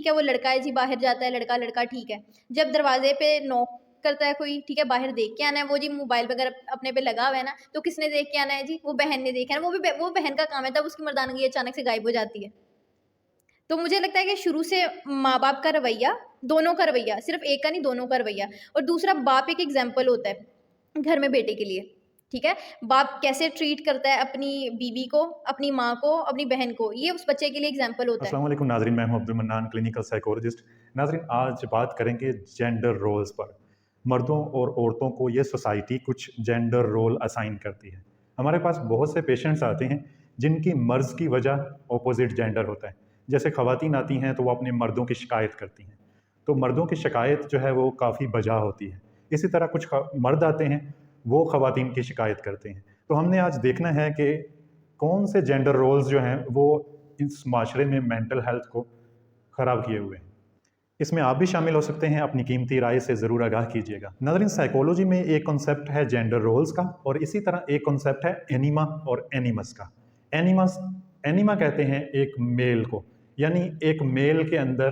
ٹھیک ہے وہ لڑکا ہے جی باہر جاتا ہے لڑکا لڑکا ٹھیک ہے, جب دروازے پہ نوک کرتا ہے کوئی ٹھیک ہے باہر دیکھ کے آنا ہے, وہ جی موبائل وغیرہ اپنے پہ لگا ہوا ہے نا, تو کس نے دیکھ کے آنا ہے جی, وہ بہن نے دیکھا ہے, وہ بہن کا کام ہے, تب اس کی مردانگی اچانک سے غائب ہو جاتی ہے. تو مجھے لگتا ہے کہ شروع سے ماں باپ کا رویہ, دونوں کا رویہ, صرف ایک کا نہیں دونوں کا رویہ, اور دوسرا باپ ایک ایگزامپل ہوتا ہے گھر میں بیٹے کے لیے. ٹھیک ہے, باپ کیسے ٹریٹ کرتا ہے اپنی بیوی کو, اپنی ماں کو, اپنی بہن کو, یہ اس بچے کے لیے ایگزامپل ہوتا ہے. السلام علیکم ناظرین, میں ہوں عبد المنان, کلینکل سائیکولوجسٹ. ناظرین, آج بات کریں گے جینڈر رولز پر. مردوں اور عورتوں کو یہ سوسائٹی کچھ جینڈر رول اسائن کرتی ہے. ہمارے پاس بہت سے پیشنٹس آتے ہیں جن کی مرض کی وجہ اپوزٹ جینڈر ہوتا ہے. جیسے خواتین آتی ہیں تو وہ اپنے مردوں کی شکایت کرتی ہیں, تو مردوں کی شکایت جو ہے وہ کافی بجا ہوتی ہے. اسی طرح کچھ مرد آتے ہیں وہ خواتین کی شکایت کرتے ہیں. تو ہم نے آج دیکھنا ہے کہ کون سے جینڈر رولز جو ہیں وہ اس معاشرے میں مینٹل ہیلتھ کو خراب کیے ہوئے ہیں. اس میں آپ بھی شامل ہو سکتے ہیں, اپنی قیمتی رائے سے ضرور آگاہ کیجیے گا. ناظرین, سائیکولوجی میں ایک کنسیپٹ ہے جینڈر رولز کا, اور اسی طرح ایک کنسیپٹ ہے اینیما اور اینیمس کا. اینیما کہتے ہیں ایک میل کو, یعنی ایک میل کے اندر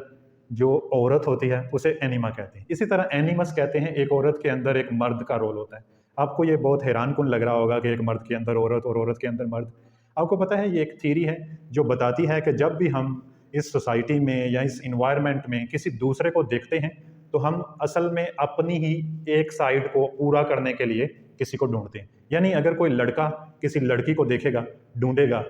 جو عورت ہوتی ہے اسے اینیما کہتے ہیں. اسی طرح اینیمس کہتے ہیں ایک عورت کے اندر ایک مرد کا رول ہوتا ہے. آپ کو یہ بہت حیران کن لگ رہا ہوگا کہ ایک مرد کے اندر عورت اور عورت کے اندر مرد. آپ کو پتہ ہے یہ ایک تھیوری ہے جو بتاتی ہے کہ جب بھی ہم اس سوسائٹی میں یا اس انوائرمنٹ میں کسی دوسرے کو دیکھتے ہیں تو ہم اصل میں اپنی ہی ایک سائڈ کو پورا کرنے کے لیے کسی کو ڈھونڈتے ہیں. یعنی اگر کوئی لڑکا کسی لڑکی کو دیکھے گا, ڈھونڈے گا,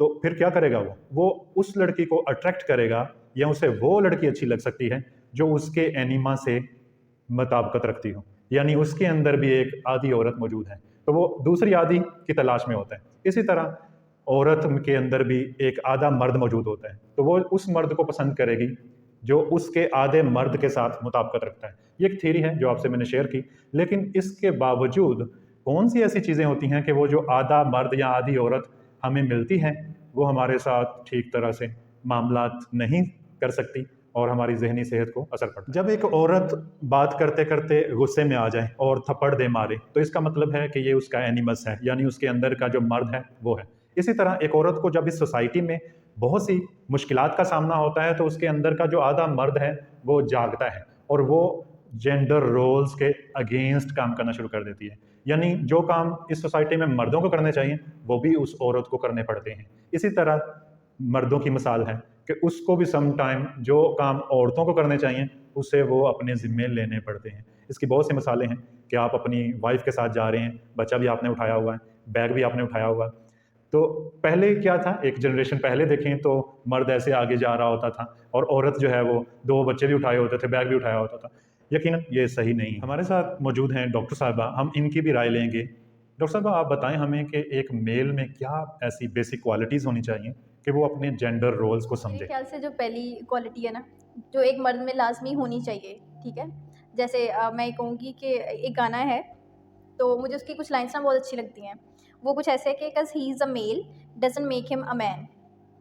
تو پھر کیا کرے گا, وہ اس لڑکی کو اٹریکٹ کرے گا, یا اسے وہ لڑکی اچھی لگ سکتی ہے جو اس کے اینیما سے مطابقت رکھتی ہو, یعنی اس کے اندر بھی ایک آدھی عورت موجود ہے تو وہ دوسری آدھی کی تلاش میں ہوتا ہے. اسی طرح عورت کے اندر بھی ایک آدھا مرد موجود ہوتا ہے, تو وہ اس مرد کو پسند کرے گی جو اس کے آدھے مرد کے ساتھ مطابقت رکھتا ہے. یہ ایک تھیوری ہے جو آپ سے میں نے شیئر کی, لیکن اس کے باوجود کون سی ایسی چیزیں ہوتی ہیں کہ وہ جو آدھا مرد یا آدھی عورت ہمیں ملتی ہے وہ ہمارے ساتھ ٹھیک طرح سے معاملات نہیں کر سکتی اور ہماری ذہنی صحت کو اثر پڑتا ہے. جب ایک عورت بات کرتے کرتے غصے میں آ جائے اور تھپڑ دے مارے تو اس کا مطلب ہے کہ یہ اس کا اینیمس ہے, یعنی اس کے اندر کا جو مرد ہے وہ ہے. اسی طرح ایک عورت کو جب اس سوسائٹی میں بہت سی مشکلات کا سامنا ہوتا ہے تو اس کے اندر کا جو آدھا مرد ہے وہ جاگتا ہے اور وہ جینڈر رولز کے اگینسٹ کام کرنا شروع کر دیتی ہے. یعنی جو کام اس سوسائٹی میں مردوں کو کرنے چاہیے وہ بھی اس عورت کو کرنے پڑتے ہیں. اسی طرح مردوں کی مثال ہے کہ اس کو بھی سم ٹائم جو کام عورتوں کو کرنے چاہیے اسے وہ اپنے ذمے لینے پڑتے ہیں. اس کی بہت سی مثالیں ہیں کہ آپ اپنی وائف کے ساتھ جا رہے ہیں, بچہ بھی آپ نے اٹھایا ہوا ہے, بیگ بھی آپ نے اٹھایا ہوا ہے. تو پہلے کیا تھا, ایک جنریشن پہلے دیکھیں تو مرد ایسے آگے جا رہا ہوتا تھا اور عورت جو ہے وہ 2 بچے بھی اٹھائے ہوتے تھے, بیگ بھی اٹھایا ہوتا تھا. یقیناً یہ صحیح نہیں. ہمارے ساتھ موجود ہیں ڈاکٹر صاحبہ, ہم ان کی بھی رائے لیں گے. ڈاکٹر صاحبہ, آپ بتائیں ہمیں کہ ایک میل میں کیا ایسی بیسک کوالٹیز ہونی چاہیے کہ وہ اپنے جینڈر رولز کو سمجھے. میرے خیال سے جو پہلی کوالٹی ہے نا جو ایک مرد میں لازمی ہونی چاہیے, ٹھیک ہے, جیسے میں یہ کہوں گی کہ ایک گانا ہے تو مجھے اس کی کچھ لائنس نا بہت اچھی لگتی ہیں. وہ کچھ ایسے کہ cause he is a male doesn't make him a مین.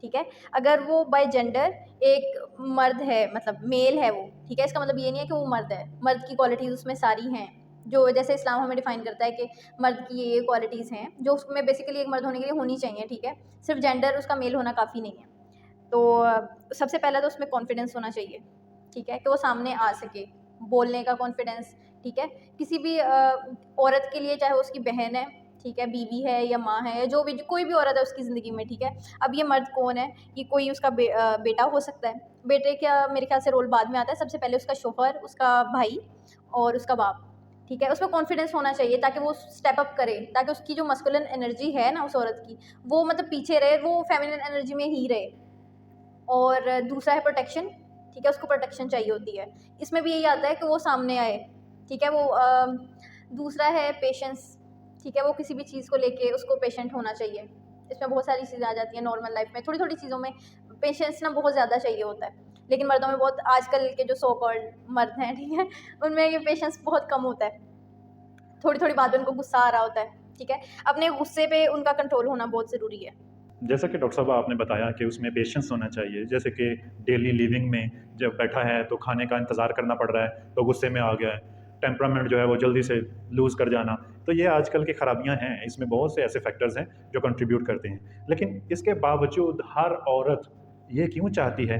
ٹھیک ہے, اگر وہ بائی جینڈر ایک مرد ہے, مطلب میل ہے وہ, ٹھیک ہے, اس کا مطلب یہ نہیں ہے کہ وہ مرد ہے. مرد کی کوالٹیز اس میں ساری ہیں جو جیسے اسلام ہمیں ڈیفائن کرتا ہے کہ مرد کی یہ کوالٹیز ہیں جو اس میں بیسیکلی ایک مرد ہونے کے لیے ہونی چاہیے. ٹھیک ہے, صرف جینڈر اس کا میل ہونا کافی نہیں ہے. تو سب سے پہلا تو اس میں کانفیڈنس ہونا چاہیے, ٹھیک ہے, کہ وہ سامنے آ سکے, بولنے کا کانفیڈنس. ٹھیک ہے, کسی بھی عورت کے لیے, چاہے وہ اس کی بہن ہے, ٹھیک ہے, بیوی ہے یا ماں ہے, یا جو بھی کوئی بھی عورت ہے اس کی زندگی میں. ٹھیک ہے, اب یہ مرد کون ہے, یہ کوئی اس کا بیٹا ہو سکتا ہے. بیٹے کا میرے خیال سے رول بعد میں آتا ہے, سب سے پہلے اس کا شوہر, اس کا بھائی اور اس کا باپ. ٹھیک ہے, اس میں کانفیڈنس ہونا چاہیے تاکہ وہ اسٹیپ اپ کرے, تاکہ اس کی جو مسکولن انرجی ہے نا اس عورت کی وہ مطلب پیچھے رہے, وہ فیمینن انرجی میں ہی رہے. اور دوسرا ہے پروٹیکشن. ٹھیک ہے, اس کو پروٹیکشن چاہیے ہوتی ہے, اس میں بھی یہی آتا ہے کہ وہ سامنے آئے. ٹھیک ہے, وہ دوسرا ہے پیشنس. ٹھیک ہے, وہ کسی بھی چیز کو لے کے اس کو پیشنٹ ہونا چاہیے. اس میں بہت ساری چیزیں آ جاتی ہیں نارمل لائف میں, تھوڑی تھوڑی چیزوں میں پیشنس نا بہت زیادہ چاہیے ہوتا ہے, لیکن مردوں میں بہت, آج کل کے جو سو کالڈ مرد ہیں, ٹھیک ہے, ان میں یہ پیشنس بہت کم ہوتا ہے. تھوڑی تھوڑی بات ان کو غصہ آ رہا ہوتا ہے. ٹھیک ہے, اپنے غصے پہ ان کا کنٹرول ہونا بہت ضروری ہے. جیسا کہ ڈاکٹر صاحب آپ نے بتایا کہ اس میں پیشنس ہونا چاہیے, جیسے کہ ڈیلی لیونگ میں جب بیٹھا ہے تو کھانے کا انتظار کرنا پڑ رہا ہے تو غصے میں آ گیا ہے, ٹیمپرامنٹ جو ہے وہ جلدی سے لوز کر جانا, تو یہ آج کل کی خرابیاں ہیں. اس میں بہت سے ایسے فیکٹرز ہیں جو کنٹریبیوٹ کرتے ہیں. لیکن اس کے باوجود ہر عورت یہ کیوں چاہتی ہے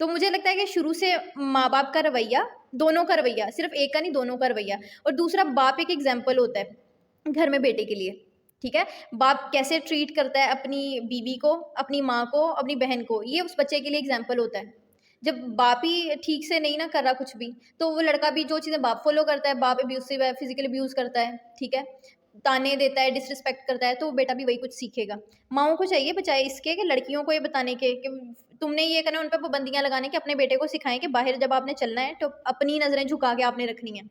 تو مجھے لگتا ہے کہ شروع سے ماں باپ کا رویہ، دونوں کا رویہ، صرف ایک کا نہیں، دونوں کا رویہ. اور دوسرا، باپ ایک ایگزامپل ہوتا ہے گھر میں بیٹے کے لیے. ٹھیک ہے، باپ کیسے ٹریٹ کرتا ہے اپنی بیوی کو، اپنی ماں کو، اپنی بہن کو، یہ اس بچے کے لیے ایگزامپل ہوتا ہے. جب باپ ہی ٹھیک سے نہیں نہ کر رہا کچھ بھی، تو وہ لڑکا بھی جو چیزیں باپ فالو کرتا ہے، باپ ابیوسو ہے، فزیکل ابیوز کرتا ہے، ٹھیک ہے، تانے دیتا ہے، ڈس رسپیکٹ کرتا ہے، تو وہ بیٹا بھی وہی کچھ سیکھے گا. ماؤں کو چاہیے بچائے اس کے کہ لڑکیوں کو یہ بتانے کے کہ تم نے یہ کرنا، ان پہ پابندیاں لگانے کے اپنے بیٹے کو سکھائیں کہ باہر جب آپ نے چلنا ہے تو اپنی نظریں جھکا کے آپ نے رکھنی ہے.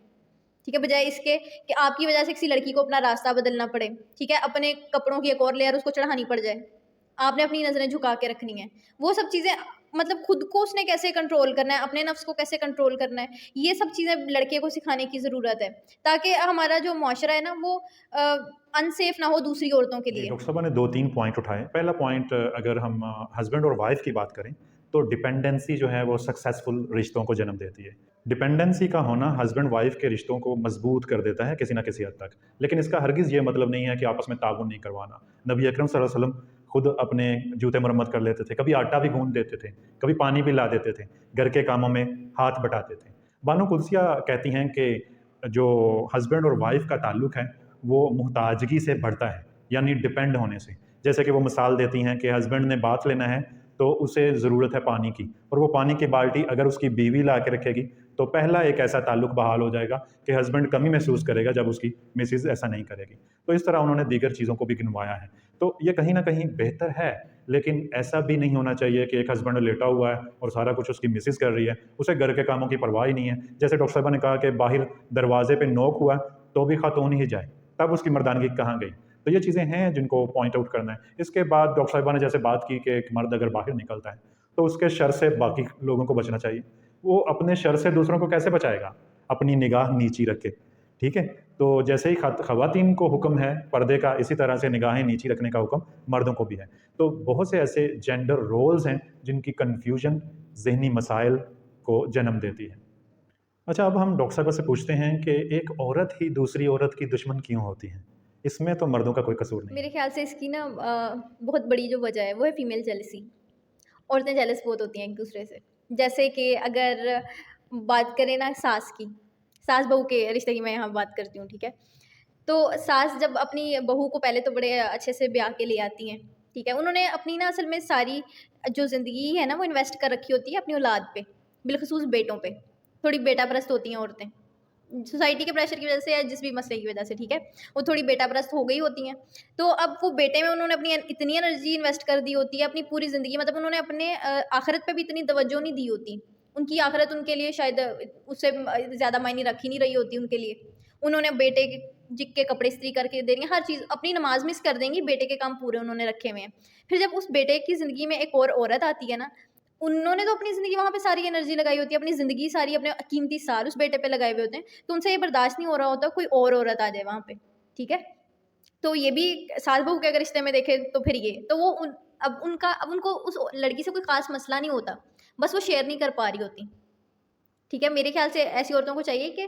ٹھیک ہے، بجائے اس کے کہ آپ کی وجہ سے کسی لڑکی کو اپنا راستہ بدلنا پڑے. ٹھیک ہے، اپنے کپڑوں کی ایک اور لیئر اس کو چڑھانی پڑ جائے، آپ نے اپنی نظریں جھکا کے رکھنی ہے. وہ سب چیزیں مطلب خود کو اس نے کیسے کنٹرول کرنا ہے، اپنے نفس کو کیسے کنٹرول کرنا ہے، یہ سب چیزیں لڑکے کو سکھانے کی ضرورت ہے، تاکہ ہمارا جو معاشرہ ہے نا وہ انسیف نہ ہو دوسری عورتوں کے جی لیے. ڈاکٹر صاحبہ نے 2-3 پوائنٹ اٹھائے. پہلا پوائنٹ، اگر ہم ہسبینڈ اور وائف کی بات کریں تو ڈپینڈنسی جو ہے وہ سکسیزفل رشتوں کو جنم دیتی ہے. ڈپینڈنسی کا ہونا ہسبینڈ وائف کے رشتوں کو مضبوط کر دیتا ہے کسی نہ کسی حد تک، لیکن اس کا ہرگز یہ مطلب نہیں ہے کہ آپس میں تعاون نہیں کروانا. نبی اکرم صلی اللہ علیہ وسلم خود اپنے جوتے مرمت کر لیتے تھے، کبھی آٹا بھی گوندھ دیتے تھے، کبھی پانی بھی لا دیتے تھے، گھر کے کاموں میں ہاتھ بٹاتے تھے. بانو قدسیہ کہتی ہیں کہ جو ہسبینڈ اور وائف کا تعلق ہے وہ محتاجگی سے بڑھتا ہے، یعنی ڈپینڈ ہونے سے. جیسے کہ وہ مثال دیتی ہیں کہ ہسبینڈ نے بات لینا ہے تو اسے ضرورت ہے پانی کی، اور وہ پانی کی بالٹی اگر اس کی بیوی لا کے رکھے گی تو پہلا ایک ایسا تعلق بحال ہو جائے گا کہ ہسبینڈ کمی محسوس کرے گا جب اس کی مسز ایسا نہیں کرے گی. تو اس طرح انہوں نے دیگر چیزوں کو بھی گنوایا ہے. تو یہ کہیں نہ کہیں بہتر ہے، لیکن ایسا بھی نہیں ہونا چاہیے کہ ایک ہسبینڈ لیٹا ہوا ہے اور سارا کچھ اس کی مسز کر رہی ہے، اسے گھر کے کاموں کی پرواہ ہی نہیں ہے. جیسے ڈاکٹر صاحبہ نے کہا کہ باہر دروازے پہ نوک ہوا تو بھی خاتون ہی جائے، تب اس کی مردانگی کہاں گئی. تو یہ چیزیں ہیں جن کو پوائنٹ آؤٹ کرنا ہے. اس کے بعد ڈاکٹر صاحبہ نے جیسے بات کی کہ ایک مرد اگر باہر نکلتا ہے تو اس کے شر سے باقی لوگوں کو بچنا چاہیے. وہ اپنے شر سے دوسروں کو کیسے بچائے گا؟ اپنی نگاہ نیچی رکھے. ٹھیک ہے، تو جیسے ہی خواتین کو حکم ہے پردے کا، اسی طرح سے نگاہیں نیچی رکھنے کا حکم مردوں کو بھی ہے. تو بہت سے ایسے جینڈر رولز ہیں جن کی کنفیوژن ذہنی مسائل کو جنم دیتی ہے. اچھا، اب ہم ڈاکٹر صاحبہ سے پوچھتے ہیں کہ ایک عورت ہی دوسری عورت کی دشمن کیوں ہوتی ہے؟ اس میں تو مردوں کا کوئی قصور نہیں میرے ہے. خیال سے اس کی نا بہت بڑی جو وجہ ہے وہ ہے فیمیل جیلسی. عورتیں جیلس بہت ہوتی ہیں ایک دوسرے سے. جیسے کہ اگر بات کریں نا ساس کی، ساس بہو کے رشتے کی میں یہاں بات کرتی ہوں. ٹھیک ہے، تو ساس جب اپنی بہو کو پہلے تو بڑے اچھے سے بیاہ کے لے آتی ہیں. ٹھیک ہے، انہوں نے اپنی نا اصل میں ساری جو زندگی ہے نا وہ انویسٹ کر رکھی ہوتی ہے اپنی اولاد پہ، بالخصوص بیٹوں پہ. تھوڑی بیٹا پرست ہوتی ہیں عورتیں، سوسائٹی کے پریشر کی وجہ سے یا جس بھی مسئلے کی وجہ سے. ٹھیک ہے، وہ تھوڑی بیٹا پرست ہو گئی ہوتی ہیں. تو اب وہ بیٹے میں انہوں نے اپنی اتنی انرجی انویسٹ کر دی ہوتی ہے اپنی پوری زندگی، مطلب انہوں نے اپنے آخرت پہ بھی اتنی توجہ نہیں دی ہوتی. ان کی آخرت ان کے لیے شاید اس سے زیادہ معنی رکھ ہی نہیں رہی ہوتی ان کے لیے. انہوں نے بیٹے کے کپڑے استری کر کے دے رہی ہیں، ہر چیز اپنی نماز مس کر دیں گی، بیٹے کے کام پورے انہوں نے رکھے ہوئے ہیں. پھر جب اس بیٹے کی زندگی میں ایک اور عورت آتی ہے نا، انہوں نے تو اپنی زندگی وہاں پہ ساری انرجی لگائی ہوتی ہے، اپنی زندگی ساری اپنے قیمتی سال اس بیٹے پہ لگائے ہوئے ہوتے ہیں. تو ان سے یہ برداشت نہیں ہو رہا ہوتا کوئی اور عورت آ جائے وہاں پہ. ٹھیک ہے، تو یہ بھی ساس بہو کے اگر رشتے میں دیکھیں تو پھر یہ تو وہ اب ان کو اس لڑکی سے کوئی خاص مسئلہ نہیں ہوتا، بس وہ شیئر نہیں کر پا رہی ہوتی. ٹھیک ہے، میرے خیال سے ایسی عورتوں کو چاہیے کہ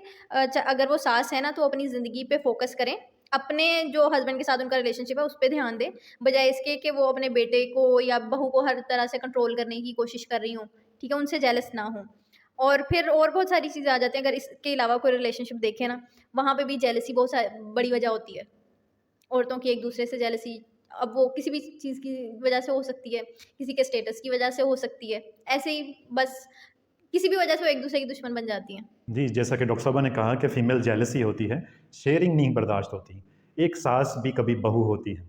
اگر وہ ساس ہے نا تو اپنی زندگی پہ فوکس کریں، اپنے جو ہسبینڈ کے ساتھ ان کا ریلیشن شپ ہے اس پہ دھیان دیں، بجائے اس کے کہ وہ اپنے بیٹے کو یا بہو کو ہر طرح سے کنٹرول کرنے کی کوشش کر رہی ہوں. ٹھیک ہے، ان سے جیلس نہ ہوں. اور پھر اور بہت ساری چیزیں آ جاتی ہیں. اگر اس کے علاوہ کوئی ریلیشن شپ دیکھیں نا، وہاں پہ بھی جیلسی بہت بڑی وجہ ہوتی ہے عورتوں کی ایک دوسرے سے جیلسی. اب وہ کسی بھی چیز کی وجہ سے ہو سکتی ہے، کسی کے اسٹیٹس کی وجہ سے ہو سکتی ہے، ایسے ہی بس کسی بھی وجہ سے وہ ایک دوسرے کی دشمن بن جاتی ہیں. جی، جیسا کہ ڈاکٹر صاحبہ نے کہا کہ فیمیل جیلسی ہوتی ہے، شیئرنگ نہیں برداشت ہوتی. ایک ساس بھی کبھی بہو ہوتی ہے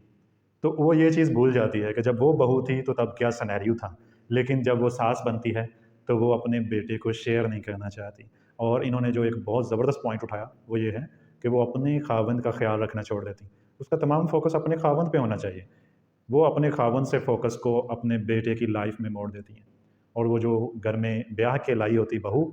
تو وہ یہ چیز بھول جاتی ہے کہ جب وہ بہو تھی تو تب کیا سینیریو تھا، لیکن جب وہ ساس بنتی ہے تو وہ اپنے بیٹے کو شیئر نہیں کرنا چاہتی. اور انہوں نے جو ایک بہت زبردست پوائنٹ اٹھایا وہ یہ ہے کہ وہ اپنے خاوند کا خیال رکھنا چھوڑ دیتی. اس کا تمام فوکس اپنے خاوند پہ ہونا چاہیے. وہ اپنے خاوند سے فوکس کو اپنے بیٹے کی لائف میں موڑ دیتی ہیں، اور وہ جو گھر میں بیاہ کے لائی ہوتی بہو،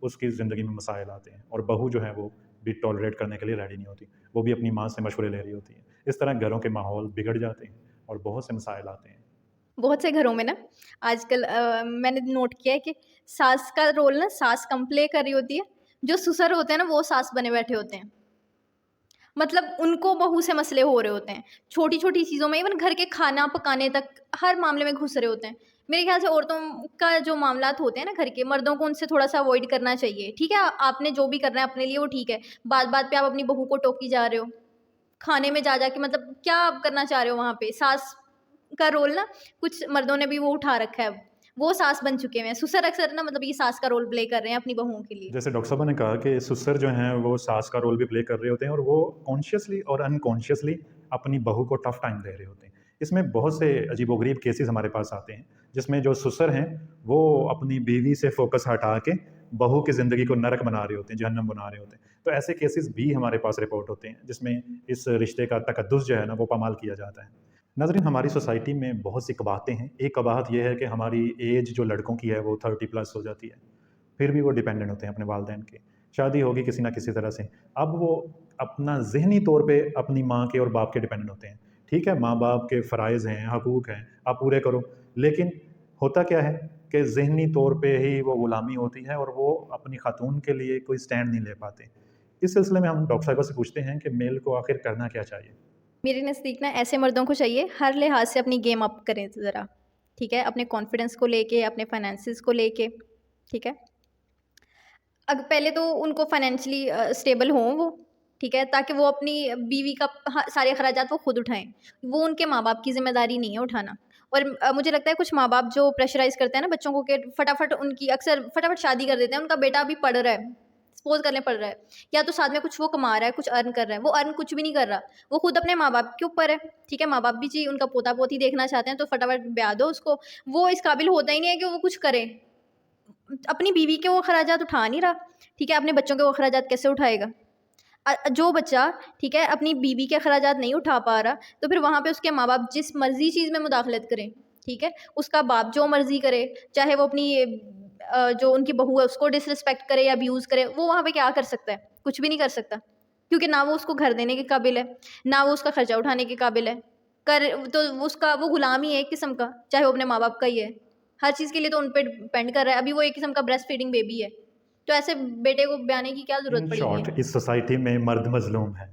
اس کی زندگی میں مسائل آتے ہیں، اور بہو جو ہے وہ بھی ٹالریٹ کرنے کے لیے ریڈی نہیں ہوتی، وہ بھی اپنی ماں سے مشورے لے رہی ہوتی ہے. اس طرح گھروں کے ماحول بگڑ جاتے ہیں اور بہت سے مسائل آتے ہیں. بہت سے گھروں میں نا آج کل میں نے نوٹ کیا ہے کہ ساس کا رول نا ساس کم پلے کر رہی ہوتی ہے، جو سسر ہوتے ہیں نا وہ ساس بنے بیٹھے ہوتے ہیں. مطلب ان کو بہو سے مسئلے ہو رہے ہوتے ہیں چھوٹی چھوٹی چیزوں میں، ایون گھر کے کھانا پکانے تک ہر معاملے میں گھس رہے ہوتے ہیں. میرے خیال سے عورتوں کا جو معاملات ہوتے ہیں نا گھر کے، مردوں کو ان سے تھوڑا سا اوائڈ کرنا چاہیے. ٹھیک ہے آپ نے جو بھی کرنا ہے اپنے لیے وہ ٹھیک ہے، بات بات پہ آپ اپنی بہو کو ٹوکی جا رہے ہو، کھانے میں جا کے مطلب کیا آپ کرنا چاہ رہے ہو وہاں پہ. ساس کا رول نا کچھ مردوں نے بھی وہ اٹھا رکھا ہے، وہ ساس بن چکے ہیں. سسر اکثر نا مطلب یہ ساس کا رول پلے کر رہے ہیں اپنی بہوؤں کے لیے. جیسے ڈاکٹر صاحبہ نے کہا کہ سسر جو ہیں وہ ساس کا رول بھی پلے کر رہے ہوتے ہیں اور وہ کانشیسلی اور انکانشیسلی اپنی بہو کو ٹف ٹائم دے رہے ہوتے ہیں. اس میں بہت سے عجیب و غریب کیسز ہمارے پاس آتے ہیں جس میں جو سسر ہیں وہ اپنی بیوی سے فوکس ہٹا کے بہو کی زندگی کو نرک بنا رہے ہوتے ہیں، جہنم بنا رہے ہوتے ہیں. تو ایسے کیسز بھی ہمارے پاس رپورٹ ہوتے ہیں جس میں اس رشتے کا تقدس جو ہے نا وہ پامال کیا جاتا ہے. ناظرین ہماری سوسائٹی میں بہت سی قباہتیں ہیں. ایک قباہت یہ ہے کہ ہماری ایج جو لڑکوں کی ہے وہ 30+ ہو جاتی ہے، پھر بھی وہ ڈیپینڈنٹ ہوتے ہیں اپنے والدین کے. شادی ہوگی کسی نہ کسی طرح سے، اب وہ اپنا ذہنی طور پہ اپنی ماں کے اور باپ کے ڈیپینڈنٹ ہوتے ہیں. ٹھیک ہے ماں باپ کے فرائض ہیں، حقوق ہیں، آپ پورے کرو، لیکن ہوتا کیا ہے کہ ذہنی طور پہ ہی وہ غلامی ہوتی ہے اور وہ اپنی خاتون کے لیے کوئی سٹینڈ نہیں لے پاتے. اس سلسلے میں ہم ڈاکٹر صاحبہ سے پوچھتے ہیں کہ میل کو آخر کرنا کیا چاہیے. میرے نزدیک نا ایسے مردوں کو چاہیے ہر لحاظ سے اپنی گیم اپ کریں ذرا. ٹھیک ہے اپنے کانفیڈنس کو لے کے، اپنے فائنینسز کو لے کے. ٹھیک ہے پہلے تو ان کو فائنینشلی اسٹیبل ہوں وہ، ٹھیک ہے، تاکہ وہ اپنی بیوی کا سارے اخراجات وہ خود اٹھائیں. وہ ان کے ماں باپ کی ذمہ داری نہیں ہے اٹھانا. اور مجھے لگتا ہے کچھ ماں باپ جو پریشرائز کرتے ہیں نا بچوں کو کہ فٹافٹ ان کی اکثر فٹافٹ شادی کر دیتے ہیں. ان کا بیٹا ابھی پڑھ رہا ہے، سپوز کرنے پڑ رہا ہے، یا تو ساتھ میں کچھ وہ کما رہا ہے، کچھ ارن کر رہا ہے. وہ ارن کچھ بھی نہیں کر رہا، وہ خود اپنے ماں باپ کے اوپر ہے. ٹھیک ہے ماں باپ بھی جی ان کا پوتا پوتی دیکھنا چاہتے ہیں تو فٹافٹ بیاہ دو اس کو. وہ اس قابل ہوتا ہی نہیں ہے کہ وہ کچھ کرے. اپنی بیوی کے وہ اخراجات اٹھا نہیں رہا، ٹھیک ہے اپنے بچوں کے وہ اخراجات کیسے اٹھائے گا. جو بچہ ٹھیک ہے اپنی بیوی کے اخراجات نہیں اٹھا پا رہا تو پھر وہاں پہ اس کے ماں باپ جس مرضی چیز میں مداخلت کریں. ٹھیک ہے اس کا باپ جو مرضی کرے، چاہے وہ اپنی جو ان کی بہو ہے اس کو ڈس رسپیکٹ کرے یا ابیوز کرے، وہ وہاں پہ کیا کر سکتا ہے؟ کچھ بھی نہیں کر سکتا، کیونکہ نہ وہ اس کو گھر دینے کے قابل ہے، نہ وہ اس کا خرچہ اٹھانے کے قابل ہے. تو اس کا وہ غلام ہی ہے ایک قسم کا، چاہے وہ اپنے ماں باپ کا ہی ہے. ہر چیز کے لیے تو ان پہ ڈپینڈ کر رہا ہے. ابھی وہ ایک قسم کا بریسٹ فیڈنگ بیبی ہے، تو ایسے بیٹے کو بیانے کی کیا ضرورت ان پڑی ہوئی شارٹ ہے؟ اس سوسائٹی میں مرد مظلوم ہے.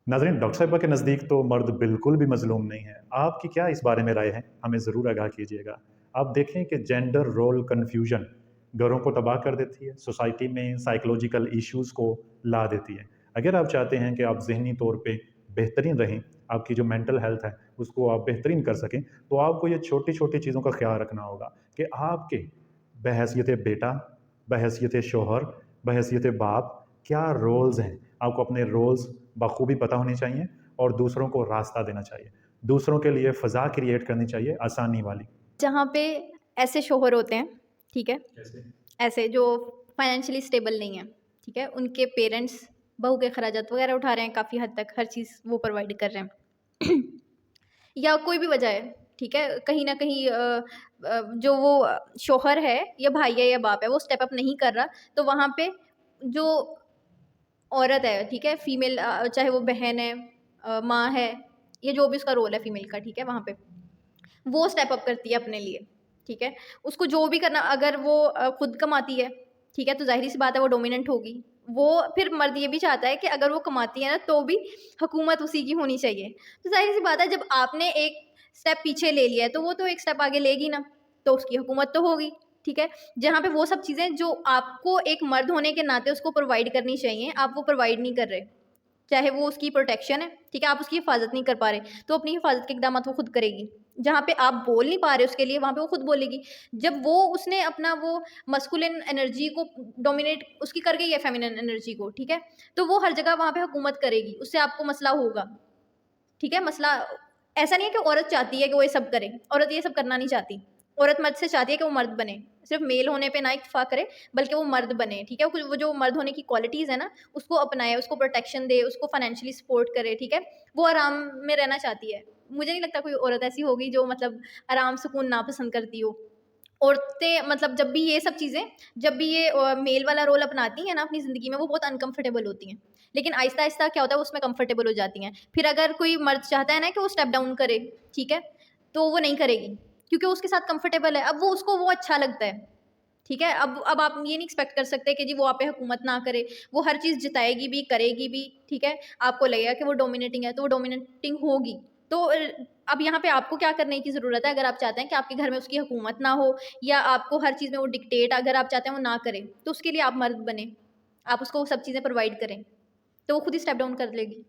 ناظرین ڈاکٹر صاحبہ کے نزدیک تو مرد بالکل بھی مظلوم نہیں ہے. آپ کی کیا اس بارے میں رائے ہے؟ ہمیں ضرور آگاہ کیجیے گا. آپ دیکھیں کہ جینڈر رول کنفیوژن گھروں کو تباہ کر دیتی ہے، سوسائٹی میں سائیکولوجیکل ایشوز کو لا دیتی ہے. اگر آپ چاہتے ہیں کہ آپ ذہنی طور پہ بہترین رہیں، آپ کی جو مینٹل ہیلتھ ہے اس کو آپ بہترین کر سکیں، تو آپ کو یہ چھوٹی چھوٹی چیزوں کا خیال رکھنا ہوگا کہ آپ کے بحیثیت بیٹا، بحیثیت شوہر، بحیثیت باپ کیا رولز ہیں. آپ کو اپنے رولز بخوبی پتہ ہونی چاہیے اور دوسروں کو راستہ دینا چاہیے، دوسروں کے لیے فضا کریٹ کرنی چاہیے آسانی والی. جہاں پہ ایسے شوہر ہوتے ہیں، ٹھیک ہے، ایسے جو فائنینشلی اسٹیبل نہیں ہیں، ٹھیک ہے، ان کے پیرنٹس بہو کے اخراجات وغیرہ اٹھا رہے ہیں، کافی حد تک ہر چیز وہ پرووائڈ کر رہے ہیں یا کوئی بھی وجہ ہے، ٹھیک ہے، کہیں نہ کہیں جو وہ شوہر ہے یا بھائی ہے یا باپ ہے وہ اسٹیپ اپ نہیں کر رہا، تو وہاں پہ جو عورت ہے، ٹھیک ہے، فیمیل، چاہے وہ بہن ہے، ماں ہے، یا جو بھی اس کا رول ہے فیمیل کا، ٹھیک ہے، وہاں پہ وہ اسٹیپ اپ کرتی ہے اپنے لیے. ٹھیک ہے اس کو جو بھی کرنا، اگر وہ خود کماتی ہے، ٹھیک ہے، تو ظاہری سی بات ہے وہ ڈومیننٹ ہوگی. وہ پھر مرد یہ بھی چاہتا ہے کہ اگر وہ کماتی ہے نا تو بھی حکومت اسی کی ہونی چاہیے. تو ظاہر سی بات ہے جب آپ نے ایک اسٹیپ پیچھے لے لیا ہے تو وہ تو ایک اسٹیپ آگے لے گی نا، تو اس کی حکومت تو ہوگی. ٹھیک ہے جہاں پہ وہ سب چیزیں جو آپ کو ایک مرد ہونے کے ناطے اس کو پرووائڈ کرنی چاہیے، آپ وہ پرووائڈ نہیں کر رہے، چاہے وہ اس کی پروٹیکشن ہے، ٹھیک ہے، آپ اس کی حفاظت نہیں کر پا رہے، تو اپنی حفاظت کے اقدامات وہ خود کرے گی. جہاں پہ آپ بول نہیں پا رہے اس کے لیے، وہاں پہ وہ خود بولے گی. جب وہ اس نے اپنا وہ مسکولن انرجی کو ڈومینیٹ اس کی کر گئی ہے فیمینن انرجی کو، ٹھیک ہے، تو وہ ہر جگہ وہاں پہ حکومت کرے گی، اس سے آپ کو مسئلہ ہوگا. ٹھیک ہے مسئلہ ایسا نہیں ہے کہ عورت چاہتی ہے کہ وہ یہ سب کرے، عورت یہ سب کرنا نہیں چاہتی. عورت مرد سے چاہتی ہے کہ وہ مرد بنے، صرف میل ہونے پہ نہ اکتفا کرے بلکہ وہ مرد بنے. ٹھیک ہے وہ جو مرد ہونے کی کوالٹیز ہے نا اس کو اپنائے، اس کو پروٹیکشن دے، اس کو فائنینشلی سپورٹ کرے. ٹھیک ہے وہ آرام میں رہنا چاہتی ہے. مجھے نہیں لگتا کوئی عورت ایسی ہوگی جو مطلب آرام سکون ناپسند کرتی ہو. عورتیں مطلب جب بھی یہ سب چیزیں، جب بھی یہ میل والا رول اپناتی ہیں نا اپنی زندگی میں، وہ بہت انکمفرٹیبل ہوتی ہیں، لیکن آہستہ آہستہ کیا ہوتا ہے وہ اس میں کمفرٹیبل ہو جاتی ہیں. پھر اگر کوئی مرد چاہتا ہے نا کہ وہ اسٹیپ ڈاؤن کرے، ٹھیک ہے، تو وہ نہیں کرے گی کیونکہ اس کے ساتھ کمفرٹیبل ہے. اب وہ اس کو وہ اچھا لگتا ہے. ٹھیک ہے اب آپ یہ نہیں ایکسپیکٹ کر سکتے کہ جی وہ آپ پہ حکومت نہ کرے، وہ ہر چیز جتائے گی بھی، کرے گی بھی. ٹھیک ہے آپ کو لگے گا کہ وہ ڈومینیٹنگ ہے تو وہ ڈومینیٹنگ ہوگی. تو اب یہاں پہ آپ کو کیا کرنے کی ضرورت ہے؟ اگر آپ چاہتے ہیں کہ آپ کے گھر میں اس کی حکومت نہ ہو یا آپ کو ہر چیز میں وہ ڈکٹیٹ اگر آپ چاہتے ہیں وہ نہ کریں، تو اس کے لیے آپ مرد بنیں، آپ اس کو سب چیزیں پرووائڈ کریں، تو وہ خود ہی اسٹیپ ڈاؤن کر لے گی۔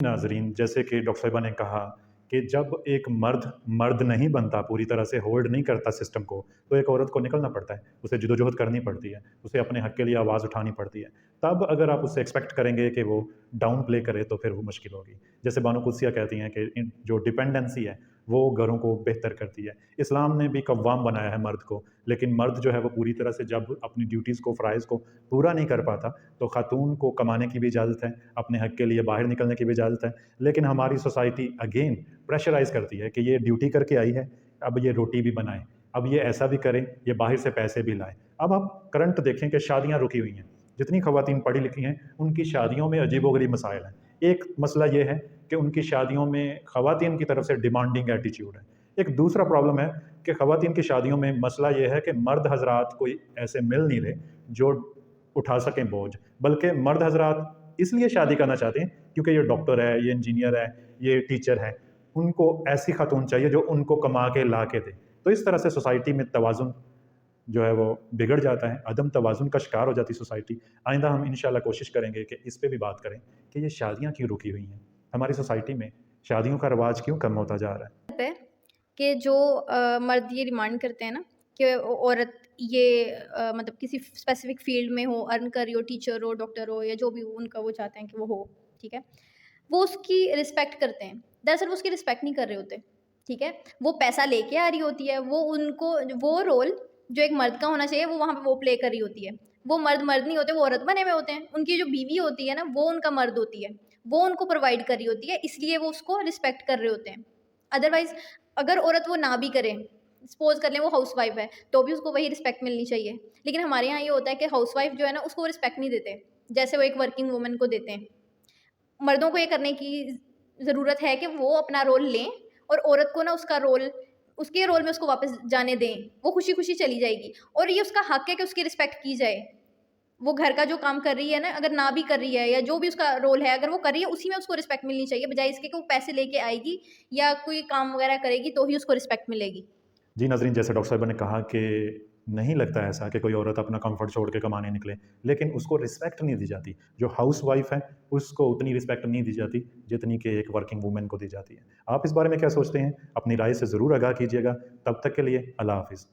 ناظرین، جیسے کہ ڈاکٹر صاحبہ نے کہا کہ جب ایک مرد نہیں بنتا، پوری طرح سے ہولڈ نہیں کرتا سسٹم کو، تو ایک عورت کو نکلنا پڑتا ہے، اسے جدوجہد کرنی پڑتی ہے، اسے اپنے حق کے لیے آواز اٹھانی پڑتی ہے۔ تب اگر آپ اس سے ایکسپیکٹ کریں گے کہ وہ ڈاؤن پلے کرے تو پھر وہ مشکل ہوگی۔ جیسے بانو قدسیہ کہتی ہیں کہ جو ڈپینڈنسی ہے وہ گھروں کو بہتر کرتی ہے۔ اسلام نے بھی قوام بنایا ہے مرد کو، لیکن مرد جو ہے وہ پوری طرح سے جب اپنی ڈیوٹیز کو، فرائض کو پورا نہیں کر پاتا تو خاتون کو کمانے کی بھی اجازت ہے، اپنے حق کے لیے باہر نکلنے کی بھی اجازت ہے، لیکن ہماری سوسائٹی اگین پریشرائز کرتی ہے کہ یہ ڈیوٹی کر کے آئی ہے، اب یہ روٹی بھی بنائے، اب یہ ایسا بھی کریں، یہ باہر سے پیسے بھی لائیں۔ اب آپ کرنٹ دیکھیں کہ شادیاں رکی ہوئی ہیں، جتنی خواتین پڑھی لکھی ہیں ان کی شادیوں میں عجیب و غریب مسائل ہیں۔ ایک مسئلہ یہ ہے کہ ان کی شادیوں میں خواتین کی طرف سے ڈیمانڈنگ ایٹیچیوڈ ہے۔ ایک دوسرا پرابلم ہے کہ خواتین کی شادیوں میں مسئلہ یہ ہے کہ مرد حضرات کوئی ایسے مل نہیں رہے جو اٹھا سکیں بوجھ، بلکہ مرد حضرات اس لیے شادی کرنا چاہتے ہیں کیونکہ یہ ڈاکٹر ہے، یہ انجینئر ہے، یہ ٹیچر ہے، ان کو ایسی خاتون چاہیے جو ان کو کما کے لا کے دے۔ تو اس طرح سے سوسائٹی میں توازن جو ہے وہ بگڑ جاتا ہے، عدم توازن کا شکار ہو جاتی سوسائٹی۔ آئندہ ہم انشاءاللہ کوشش کریں گے کہ اس پہ بھی بات کریں کہ یہ شادیاں کیوں رکی ہوئی ہیں، ہماری سوسائٹی میں شادیوں کا رواج کیوں کم ہوتا جا رہا ہے۔ ہے کہ جو مرد یہ ڈیمانڈ کرتے ہیں نا کہ عورت یہ مطلب کسی اسپیسیفک فیلڈ میں ہو، ارن کر رہی ہو، ٹیچر ہو، ڈاکٹر ہو، یا جو بھی ان کا وہ چاہتے ہیں کہ وہ ہو، ٹھیک ہے، وہ اس کی رسپیکٹ کرتے ہیں۔ دراصل وہ اس کی رسپیکٹ نہیں کر رہے ہوتے، ٹھیک ہے، وہ پیسہ لے کے آ رہی ہوتی ہے، وہ ان کو وہ رول جو ایک مرد کا ہونا چاہیے وہ وہاں پہ وہ پلے کر رہی ہوتی ہے۔ وہ مرد نہیں ہوتے، وہ عورت بنے ہوئے ہوتے ہیں۔ ان کی جو بیوی ہوتی ہے نا وہ ان کا مرد ہوتی ہے، وہ ان کو پرووائڈ کر رہی ہوتی ہے، اس لیے وہ اس کو رسپیکٹ کر رہے ہوتے ہیں۔ ادروائز اگر عورت وہ نہ بھی کرے، سپوز کر لیں وہ ہاؤس وائف ہے تو بھی اس کو وہی رسپیکٹ ملنی چاہیے، لیکن ہمارے یہاں یہ ہوتا ہے کہ ہاؤس وائف جو ہے نا اس کو رسپیکٹ نہیں دیتے جیسے وہ ایک ورکنگ وومن کو دیتے ہیں۔ مردوں کو یہ کرنے کی ضرورت ہے کہ وہ اپنا رول لیں اور عورت کو نا اس کا رول، اس کے رول میں اس کو واپس جانے دیں، وہ خوشی خوشی چلی جائے گی، اور یہ اس کا حق ہے کہ اس کی رسپیکٹ کی جائے۔ وہ گھر کا جو کام کر رہی ہے نا، اگر نہ بھی کر رہی ہے یا جو بھی اس کا رول ہے اگر وہ کر رہی ہے اسی میں اس کو رسپیکٹ ملنی چاہیے، بجائے اس کے کہ وہ پیسے لے کے آئے گی یا کوئی کام وغیرہ کرے گی تو ہی اس کو رسپیکٹ ملے گی۔ جی ناظرین، جیسے ڈاکٹر صاحبہ نے کہا کہ نہیں لگتا ایسا کہ کوئی عورت اپنا کمفرٹ چھوڑ کے کمانے نکلے، لیکن اس کو رسپیکٹ نہیں دی جاتی۔ جو ہاؤس وائف ہے اس کو اتنی رسپیکٹ نہیں دی جاتی جتنی کہ ایک ورکنگ وومن کو دی جاتی ہے۔ آپ اس بارے میں کیا سوچتے ہیں؟ اپنی رائے سے ضرور آگاہ کیجیے گا۔ تب تک کے لیے اللہ حافظ۔